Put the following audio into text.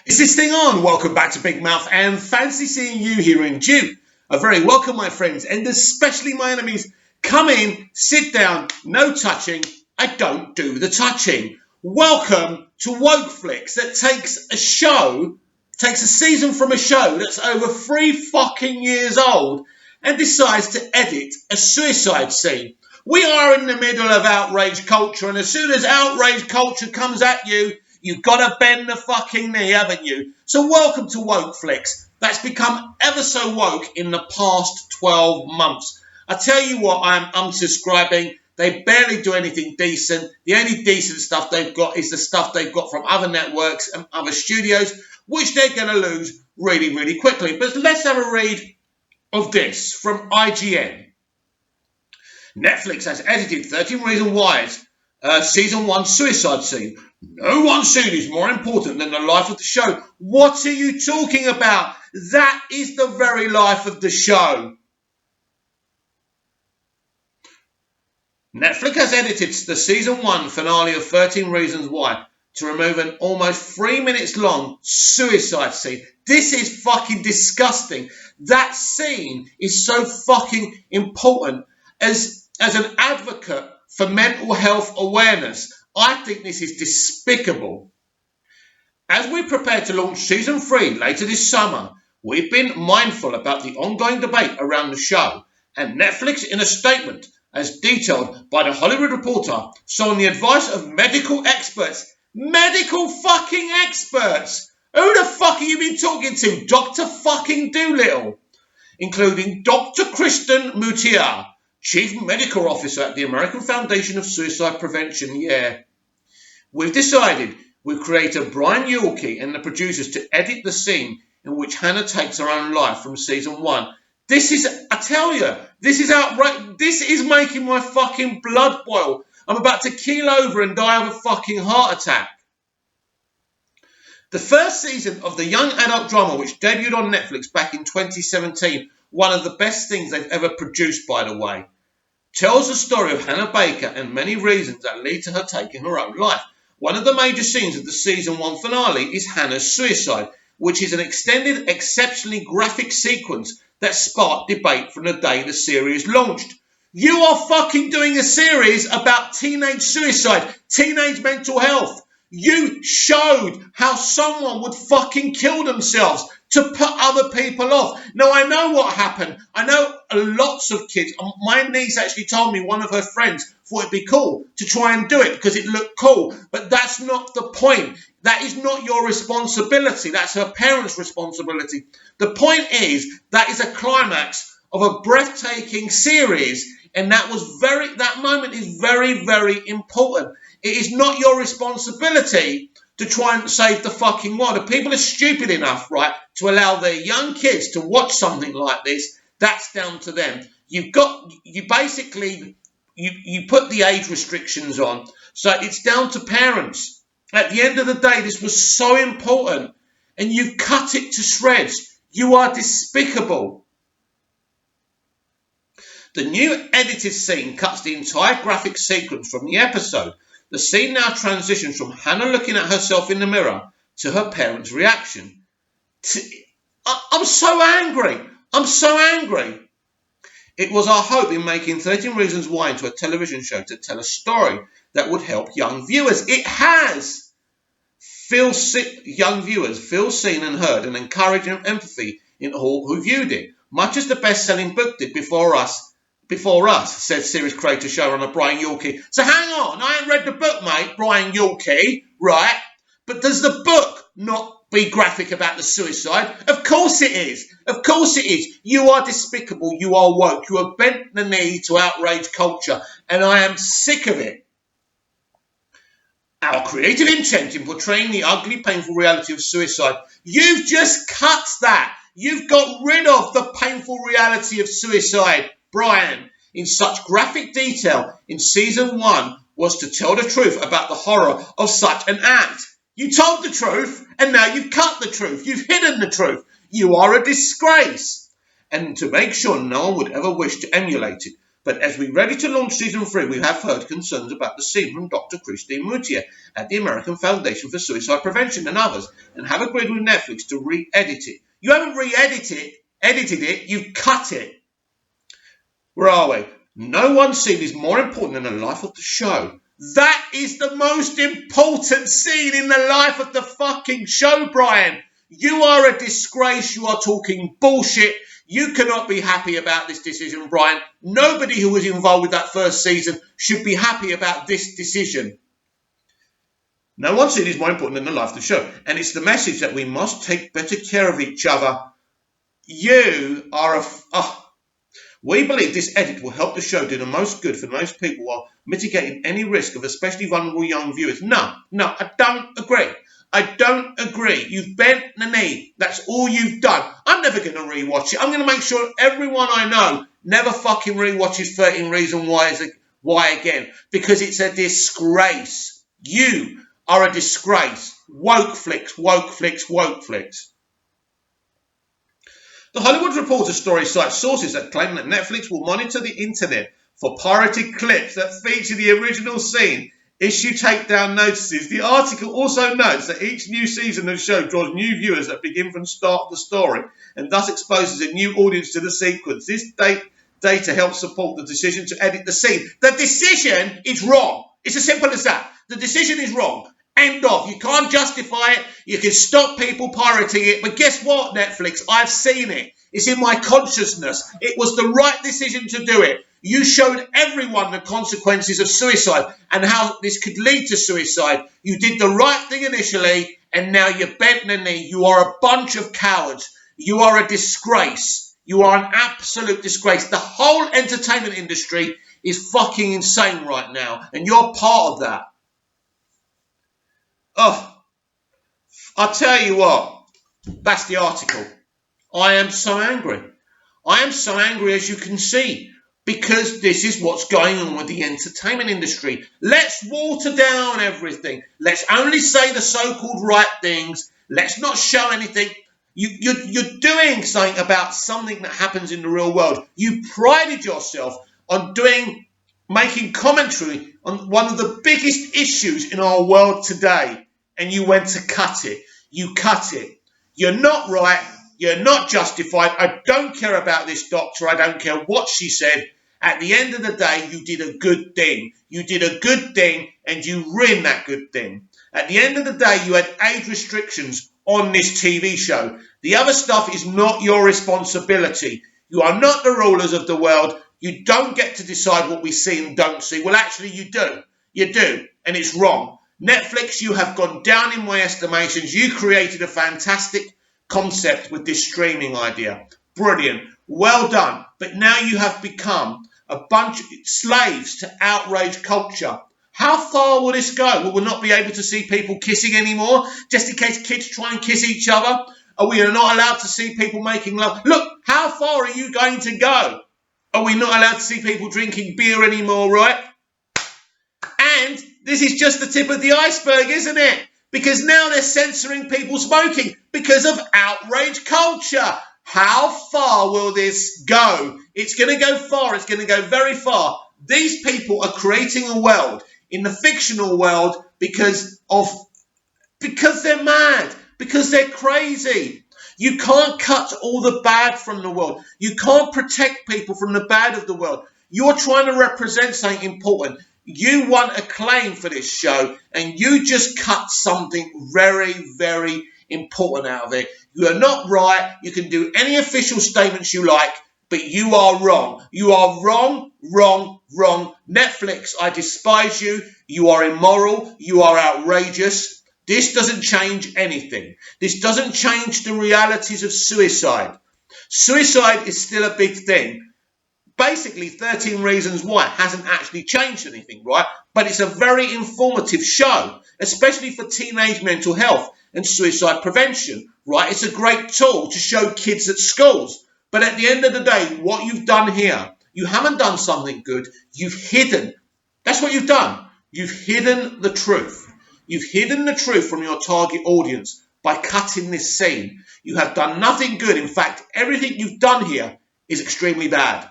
Is this thing on? Welcome back to Big Mouth and fancy seeing you here in June. A very welcome, my friends, and especially my enemies. Come in, sit down, no touching. I don't do the touching. Welcome to wokeflix that takes a season from a show that's over 3 fucking years old and decides to edit a suicide scene. We are in the middle of outrage culture, and as soon as outrage culture comes at you, you've got to bend the fucking knee, haven't you? So welcome to wokeflix. That's become ever so woke in the past 12 months. I tell you what, I'm unsubscribing. They barely do anything decent. The only decent stuff they've got is the stuff they've got from other networks and other studios, which they're going to lose really, really quickly. But let's have a read of this from IGN. Netflix has edited 13 Reasons Why's Season 1 suicide scene. No one scene is more important than the life of the show. What are you talking about? That is the very life of the show. Netflix has edited the Season 1 finale of 13 Reasons Why to remove an almost 3 minutes long suicide scene. This is fucking disgusting. That scene is so fucking important. As an advocate for mental health awareness, I think this is despicable. As we prepare to launch Season 3 later this summer, we've been mindful about the ongoing debate around the show, and Netflix, in a statement as detailed by the Hollywood Reporter, so on the advice of medical fucking experts, who the fuck have you been talking to? Dr. fucking Doolittle, including Dr. Kristen Mutier, Chief Medical Officer at the American Foundation of Suicide Prevention. Yeah. We've decided with creator Brian Yulke and the producers to edit the scene in which Hannah takes her own life from Season 1. This is, I tell you, this is outright, this is making my fucking blood boil. I'm about to keel over and die of a fucking heart attack. The first season of the young adult drama, which debuted on Netflix back in 2017, one of the best things they've ever produced, by the way, tells the story of Hannah Baker and many reasons that lead to her taking her own life. One of the major scenes of the Season 1 finale is Hannah's suicide, which is an extended, exceptionally graphic sequence that sparked debate from the day the series launched. You are fucking doing a series about teenage suicide, teenage mental health. You showed how someone would fucking kill themselves to put other people off. Now, I know what happened. I know lots of kids. My niece actually told me one of her friends thought it'd be cool to try and do it because it looked cool. But that's not the point. That is not your responsibility. That's her parents' responsibility. The point is that is a climax of a breathtaking series. And that moment is very, very important. It is not your responsibility to try and save the fucking world. If people are stupid enough, right, to allow their young kids to watch something like this, that's down to them. You put the age restrictions on. So it's down to parents. At the end of the day, this was so important, and you've cut it to shreds. You are despicable. The new edited scene cuts the entire graphic sequence from the episode. The scene now transitions from Hannah looking at herself in the mirror to her parents' reaction. I'm so angry. I'm so angry. It was our hope in making 13 Reasons Why into a television show to tell a story that would help young viewers. It has. Young viewers feel seen and heard and encourage empathy in all who viewed it, much as the best-selling book did before us, said series creator showrunner Brian Yulke. So hang on, I ain't read the book, mate, Brian Yulke, right? But does the book not be graphic about the suicide? Of course it is. Of course it is. You are despicable. You are woke. You have bent the knee to outrage culture, and I am sick of it. Our creative intent in portraying the ugly, painful reality of suicide. You've just cut that. You've got rid of the painful reality of suicide, Brian, in such graphic detail in Season 1 was to tell the truth about the horror of such an act. You told the truth, and now you've cut the truth. You've hidden the truth. You are a disgrace. And to make sure no one would ever wish to emulate it, But as we're ready to launch season 3, we have heard concerns about the scene from Dr. Christine Moutier at the American Foundation for Suicide Prevention and others, and have agreed with Netflix to re-edit it. You haven't edited it, you've cut it. Where are we? No one scene is more important than the life of the show. That is the most important scene in the life of the fucking show, Brian. You are a disgrace. You are talking bullshit. You cannot be happy about this decision, Brian. Nobody who was involved with that first season should be happy about this decision. No one scene is more important than the life of the show. And it's the message that we must take better care of each other. You are We believe this edit will help the show do the most good for most people while mitigating any risk of especially vulnerable young viewers. No, I don't agree. I don't agree. You've bent the knee. That's all you've done. I'm never going to rewatch it. I'm going to make sure everyone I know never fucking rewatches 13 Reasons Why again. Because it's a disgrace. You are a disgrace. Wokeflix, wokeflix, wokeflix. The Hollywood Reporter story cites sources that claim that Netflix will monitor the internet for pirated clips that feature the original scene, issue takedown notices. The article also notes that each new season of the show draws new viewers that begin from the start of the story and thus exposes a new audience to the sequence. This data helps support the decision to edit the scene. The decision is wrong. It's as simple as that. The decision is wrong. End of. You can't justify it. You can stop people pirating it. But guess what, Netflix? I've seen it. It's in my consciousness. It was the right decision to do it. You showed everyone the consequences of suicide and how this could lead to suicide. You did the right thing initially, and now you're bent the knee. You are a bunch of cowards. You are a disgrace. You are an absolute disgrace. The whole entertainment industry is fucking insane right now, and you're part of that. Oh, I'll tell you what, that's the article. I am so angry. I am so angry, as you can see, because this is what's going on with the entertainment industry. Let's water down everything. Let's only say the so-called right things. Let's not show anything. You're doing something about something that happens in the real world. You prided yourself on making commentary on one of the biggest issues in our world today, and you went to cut it. You cut it. You're not right. You're not justified. I don't care about this doctor. I don't care what she said. At the end of the day, you did a good thing. You did a good thing, and you ruined that good thing. At the end of the day, you had age restrictions on this TV show. The other stuff is not your responsibility. You are not the rulers of the world. You don't get to decide what we see and don't see. Well, actually, you do. You do. And it's wrong. Netflix, you have gone down in my estimations. You created a fantastic concept with this streaming idea. Brilliant. Well done. But now you have become a bunch of slaves to outrage culture. How far will this go? Will we not be able to see people kissing anymore? Just in case kids try and kiss each other? Are we not allowed to see people making love? Look, how far are you going to go? Are we not allowed to see people drinking beer anymore, right? And this is just the tip of the iceberg, isn't it? Because now they're censoring people smoking because of outrage culture. How far will this go? It's going to go far. It's going to go very far. These people are creating a world in the fictional world because they're mad, because they're crazy. You can't cut all the bad from the world. You can't protect people from the bad of the world. You're trying to represent something important. You want acclaim for this show, and you just cut something very, very important out of it. You are not right. You can do any official statements you like, but you are wrong. You are wrong, wrong, wrong. Netflix, I despise you. You are immoral. You are outrageous. This doesn't change anything. This doesn't change the realities of suicide. Suicide is still a big thing. Basically, 13 Reasons Why hasn't actually changed anything, right? But it's a very informative show, especially for teenage mental health and suicide prevention, right? It's a great tool to show kids at schools. But at the end of the day, what you've done here, you haven't done something good. You've hidden. That's what you've done. You've hidden the truth. You've hidden the truth from your target audience by cutting this scene. You have done nothing good. In fact, everything you've done here is extremely bad.